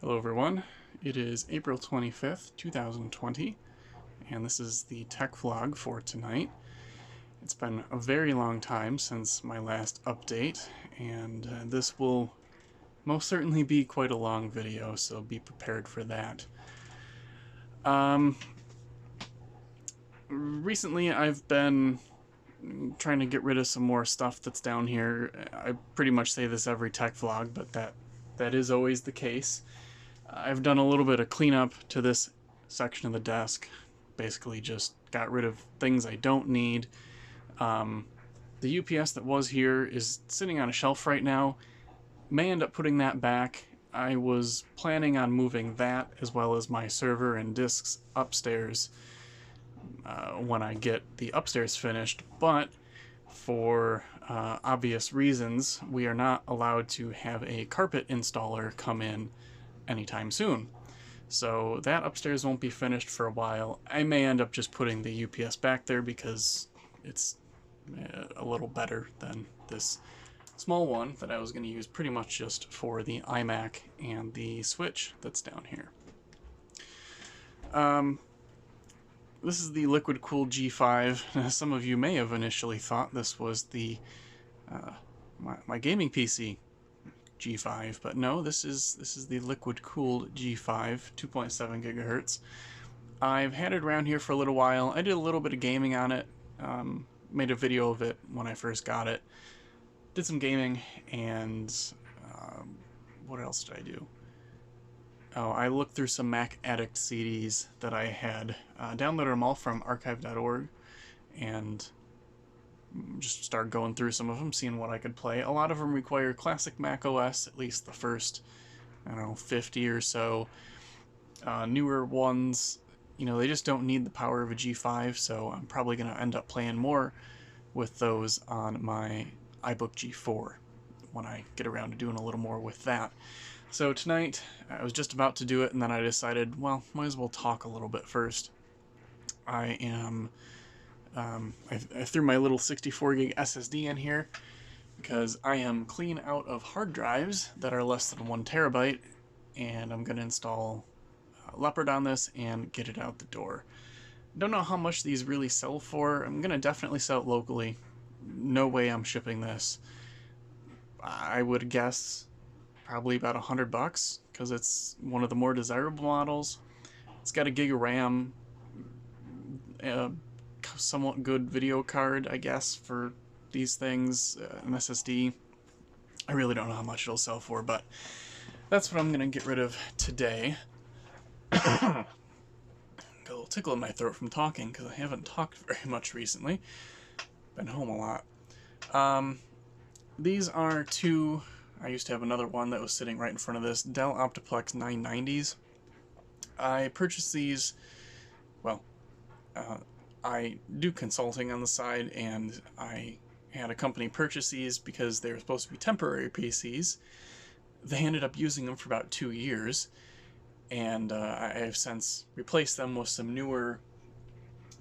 Hello everyone, it is April 25th, 2020, and this is the tech vlog for tonight. It's been a very long time since my last update, and this will most certainly be quite a long video, so be prepared for that. Recently I've been trying to get rid of some more stuff that's down here. I pretty much say this every tech vlog, but that is always the case. I've done a little bit of cleanup to this section of the desk. Basically just got rid of things I don't need. The UPS that was here is sitting on a shelf right now. May end up putting that back. I was planning on moving that as well as my server and disks upstairs when I get the upstairs finished, but for obvious reasons, we are not allowed to have a carpet installer come in anytime soon. So that upstairs won't be finished for a while. I may end up just putting the UPS back there because it's a little better than this small one that I was going to use pretty much just for the iMac and the Switch that's down here. This is the liquid cooled G5. Some of you may have initially thought this was the my gaming PC G5, but no, this is the liquid cooled G5, 2.7 gigahertz. I've had it around here for a little while. I did a little bit of gaming on it, made a video of it when I first got it. Did some gaming, and what else did I do? Oh, I looked through some Mac Addict CDs that I had, downloaded them all from archive.org, and just started going through some of them, seeing what I could play. A lot of them require classic Mac OS, at least the first, I don't know, 50 or so. Newer ones, you know, they just don't need the power of a G5, so I'm probably going to end up playing more with those on my iBook G4 when I get around to doing a little more with that. So tonight, I was just about to do it, and then I decided, well, might as well talk a little bit first. I threw my little 64 gig SSD in here because I am clean out of hard drives that are less than 1 terabyte, and I'm going to install Leopard on this and get it out the door. Don't know how much these really sell for. I'm going to definitely sell it locally. No way I'm shipping this. I would guess probably about $100 because it's one of the more desirable models. It's got a gig of RAM, somewhat good video card, I guess, for these things, an SSD. I really don't know how much it'll sell for, but that's what I'm going to get rid of today. Got a little tickle in my throat from talking because I haven't talked very much recently. Been home a lot. These are two. I used to have another one that was sitting right in front of this, Dell Optiplex 990s. I purchased these, well, I do consulting on the side, and I had a company purchase these because they were supposed to be temporary PCs. They ended up using them for about 2 years, and I have since replaced them with some newer,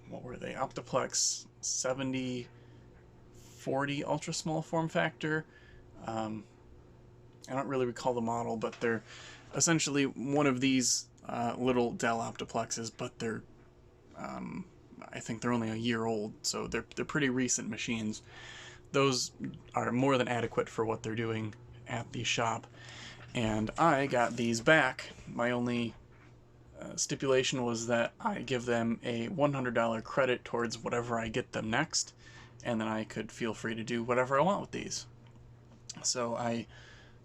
what were they, Optiplex 7040 ultra small form factor. I don't really recall the model, but they're essentially one of these little Dell Optiplexes, but they're I think they're only a year old, so they're pretty recent machines. Those are more than adequate for what they're doing at the shop, and I got these back. My only stipulation was that I give them a $100 credit towards whatever I get them next, and then I could feel free to do whatever I want with these. So I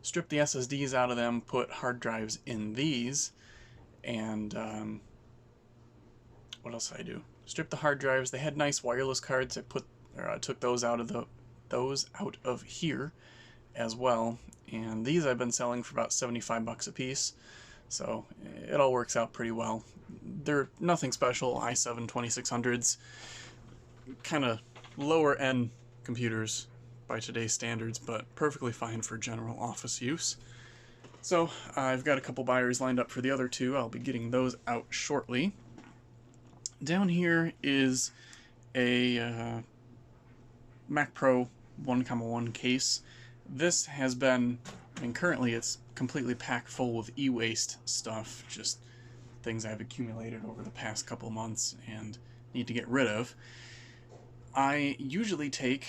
stripped the SSDs out of them, put hard drives in these, and what else did I do? Stripped the hard drives. They had nice wireless cards. I took those out of here as well, and these I've been selling for about $75 a piece, so it all works out pretty well. They're nothing special, i7 2600s, kind of lower end computers by today's standards, but perfectly fine for general office use. So I've got a couple buyers lined up for the other two. I'll be getting those out shortly. Down here is a Mac Pro 1,1 case. This has been I mean, currently it's completely packed full with e-waste stuff, just things I've accumulated over the past couple months and need to get rid of. I usually take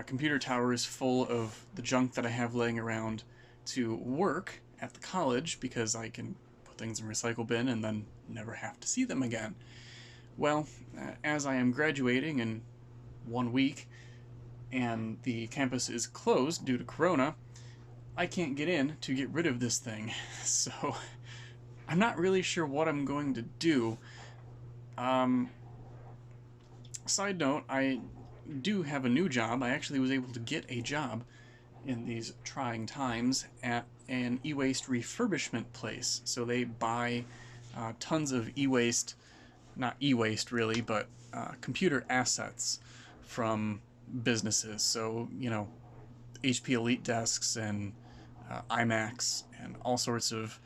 computer towers full of the junk that I have laying around to work at the college because I can put things in recycle bin and then never have to see them again. Well, as I am graduating in 1 week and the campus is closed due to Corona, I can't get in to get rid of this thing. So I'm not really sure what I'm going to do. Side note, I do have a new job. I actually was able to get a job in these trying times at an e-waste refurbishment place. So they buy tons of e-waste, not e-waste really, but computer assets from businesses. So, you know, HP Elite desks and iMacs and all sorts of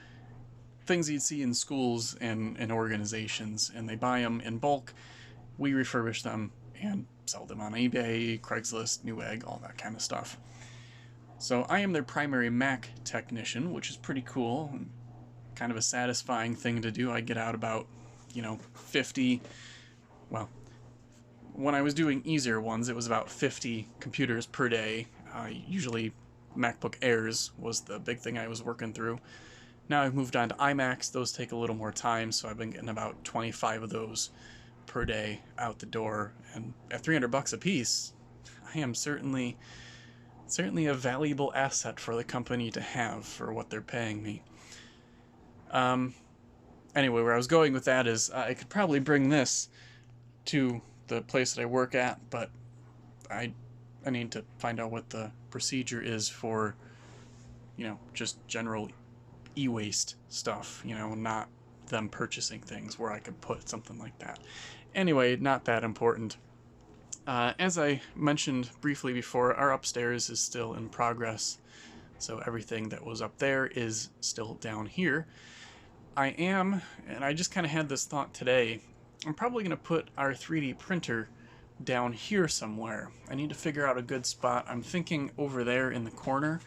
things you'd see in schools and organizations. And they buy them in bulk. We refurbish them and sell them on eBay, Craigslist, Newegg, all that kind of stuff. So I am their primary Mac technician, which is pretty cool. Kind of a satisfying thing to do. I get out about, 50, well, when I was doing easier ones, it was about 50 computers per day. Usually MacBook Airs was the big thing I was working through. Now I've moved on to iMacs. Those take a little more time, so I've been getting about 25 of those per day out the door, and at $300 a piece, I am certainly a valuable asset for the company to have for what they're paying me. Anyway, where I was going with that is I could probably bring this to the place that I work at, but I need to find out what the procedure is for, just general e-waste stuff, not them purchasing things where I could put something like that. Anyway, not that important. As I mentioned briefly before, our upstairs is still in progress, so everything that was up there is still down here. And I just kind of had this thought today, I'm probably going to put our 3D printer down here somewhere. I need to figure out a good spot. I'm thinking over there in the corner.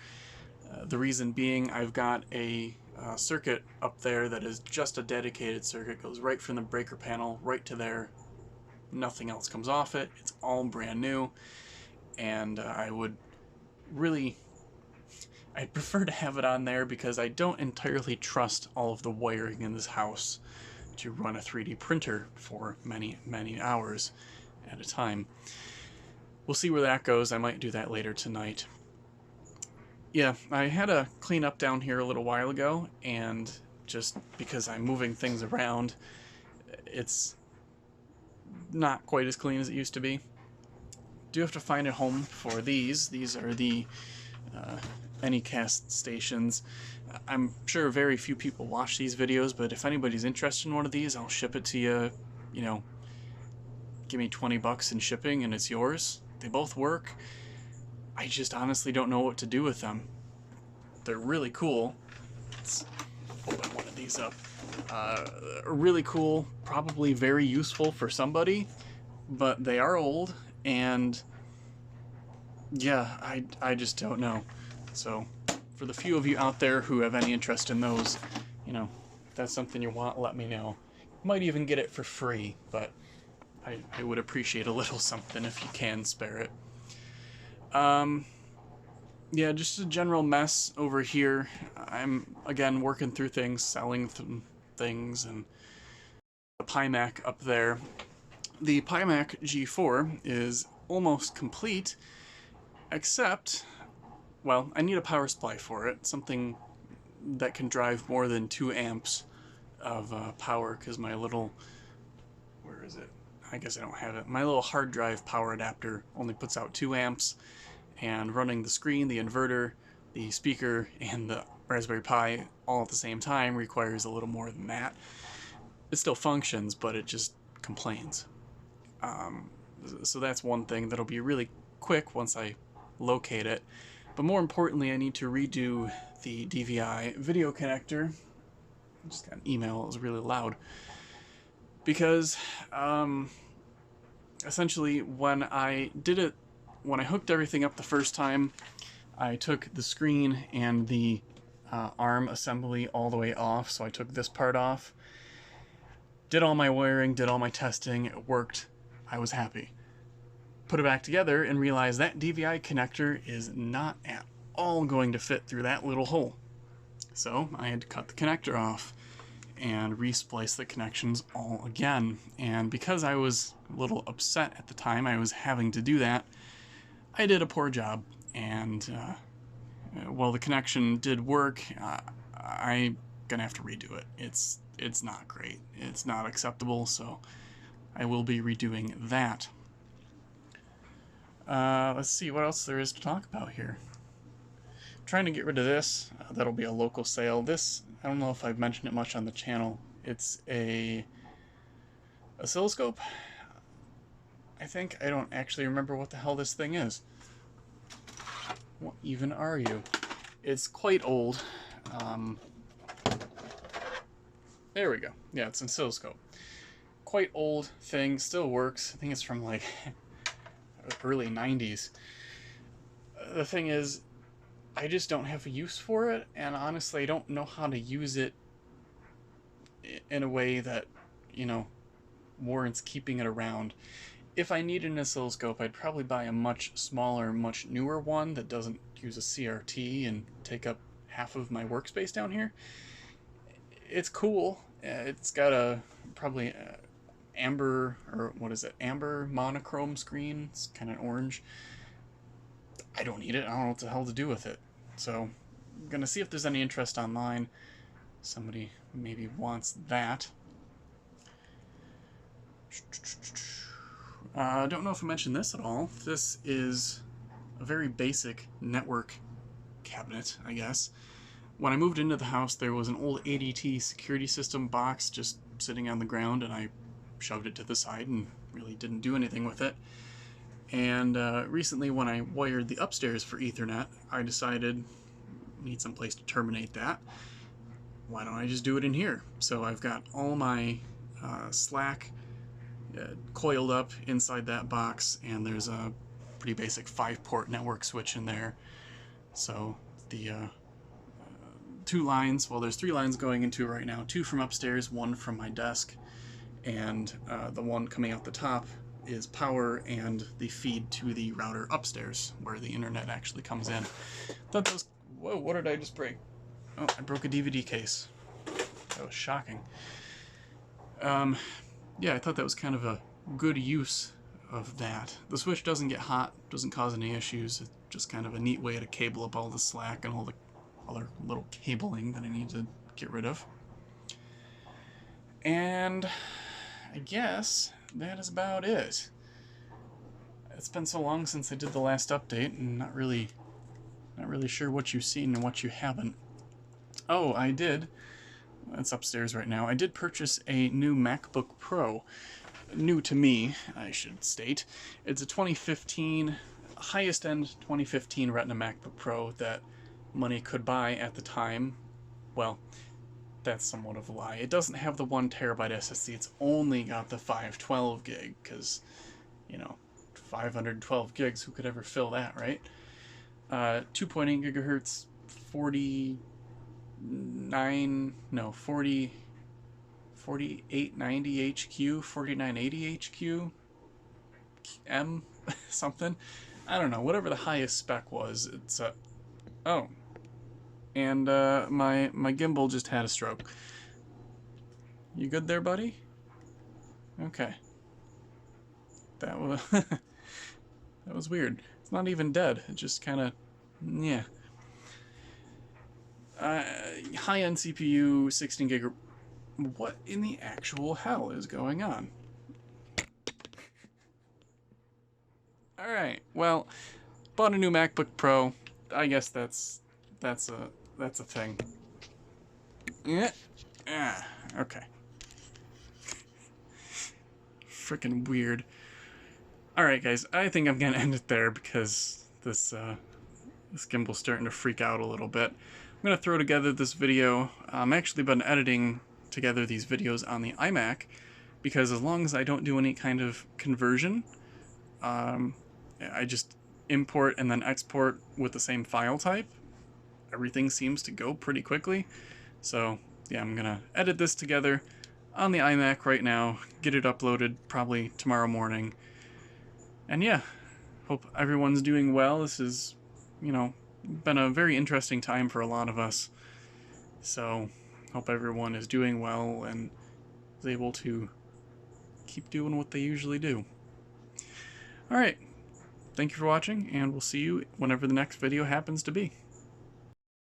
The reason being, I've got a circuit up there that is just a dedicated circuit, goes right from the breaker panel right to there. Nothing else comes off it. It's all brand new, and I'd prefer to have it on there because I don't entirely trust all of the wiring in this house to run a 3D printer for many, many hours at a time. We'll see where that goes. I might do that later tonight. Yeah, I had a clean up down here a little while ago, and just because I'm moving things around, it's not quite as clean as it used to be. Do have to find a home for these. These are the Anycast stations. I'm sure very few people watch these videos, but if anybody's interested in one of these, I'll ship it to you. Give me $20 in shipping and it's yours. They both work. I just honestly don't know what to do with them. They're really cool. Let's open one of these up. Really cool, probably very useful for somebody, but they are old, and yeah, I just don't know. So for the few of you out there who have any interest in those, if that's something you want, let me know. Might even get it for free, but I would appreciate a little something if you can spare it. Yeah, just a general mess over here. I'm, again, working through things, selling things, and the PiMac up there. The PiMac G4 is almost complete, except, well, I need a power supply for it, something that can drive more than 2 amps of power, because my little, where is it? I guess I don't have it. My little hard drive power adapter only puts out 2 amps, and running the screen, the inverter, the speaker, and the Raspberry Pi all at the same time requires a little more than that. It still functions, but it just complains. So that's one thing that'll be really quick once I locate it. But more importantly, I need to redo the DVI video connector. I just got an email, it was really loud. Because essentially when I hooked everything up the first time, I took the screen and the arm assembly all the way off, so I took this part off, did all my wiring, did all my testing, it worked, I was happy. Put it back together and realized that DVI connector is not at all going to fit through that little hole. So I had to cut the connector off and resplice the connections all again. And because I was a little upset at the time I was having to do that, I did a poor job. And while the connection did work, I'm gonna have to redo it. It's not great. It's not acceptable, so I will be redoing that. Let's see what else there is to talk about here. I'm trying to get rid of this. That'll be a local sale. This, I don't know if I've mentioned it much on the channel. It's a oscilloscope. I think I don't actually remember what the hell this thing is. What even are you? It's quite old. There we go. Yeah, it's an oscilloscope. Quite old thing, still works. I think it's from like early 90s. The thing is, I just don't have a use for it, and honestly I don't know how to use it in a way that, you know, warrants keeping it around. If I need an oscilloscope, I'd probably buy a much smaller, much newer one that doesn't use a CRT and take up half of my workspace down here. It's cool. It's got a probably amber, or what is it, amber monochrome screen. It's kind of orange. I don't need it. I don't know what the hell to do with it. So I'm gonna see if there's any interest online. Somebody maybe wants that. I don't know if I mentioned this at all. This is a very basic network cabinet, I guess. When I moved into the house, there was an old ADT security system box just sitting on the ground, and I shoved it to the side and really didn't do anything with it. And recently, when I wired the upstairs for Ethernet, I decided I need some place to terminate that. Why don't I just do it in here? So I've got all my slack coiled up inside that box, and there's a pretty basic 5-port network switch in there. So the 2 lines, well, there's 3 lines going into it right now, 2 from upstairs, 1 from my desk, and the one coming out the top is power and the feed to the router upstairs where the internet actually comes in. Thought that was, whoa, what did I just break? Oh, I broke a DVD case. That was shocking. Yeah, I thought that was kind of a good use of that. The switch doesn't get hot, doesn't cause any issues. It's just kind of a neat way to cable up all the slack and all the other little cabling that I need to get rid of. And I guess that is about it. It's been so long since I did the last update, and not really sure what you've seen and what you haven't. Oh, I did. It's upstairs right now. I did purchase a new MacBook Pro. New to me, I should state. It's a 2015, highest-end 2015 Retina MacBook Pro that money could buy at the time. Well, that's somewhat of a lie. It doesn't have the 1 terabyte SSD. It's only got the 512 gig, because, you know, 512 gigs, who could ever fill that, right? 2.8 gigahertz, 4890 HQ, 4980 HQ, M, something. I don't know, whatever the highest spec was. It's oh, and my gimbal just had a stroke. You good there, buddy? Okay. That was that was weird. It's not even dead. It just kind of, yeah. High-end CPU, 16 gig. What in the actual hell is going on? All right. Well, bought a new MacBook Pro. I guess that's a thing. Yeah. Ah. Okay. Freaking weird. All right, guys. I think I'm gonna end it there because this gimbal's starting to freak out a little bit. I'm going to throw together this video. I'm actually been editing together these videos on the iMac because as long as I don't do any kind of conversion, I just import and then export with the same file type, everything seems to go pretty quickly. So yeah, I'm gonna edit this together on the iMac right now, get it uploaded probably tomorrow morning. And yeah, hope everyone's doing well. This is, you know, been a very interesting time for a lot of us. So hope everyone is doing well and is able to keep doing what they usually do. Alright, thank you for watching, and we'll see you whenever the next video happens to be.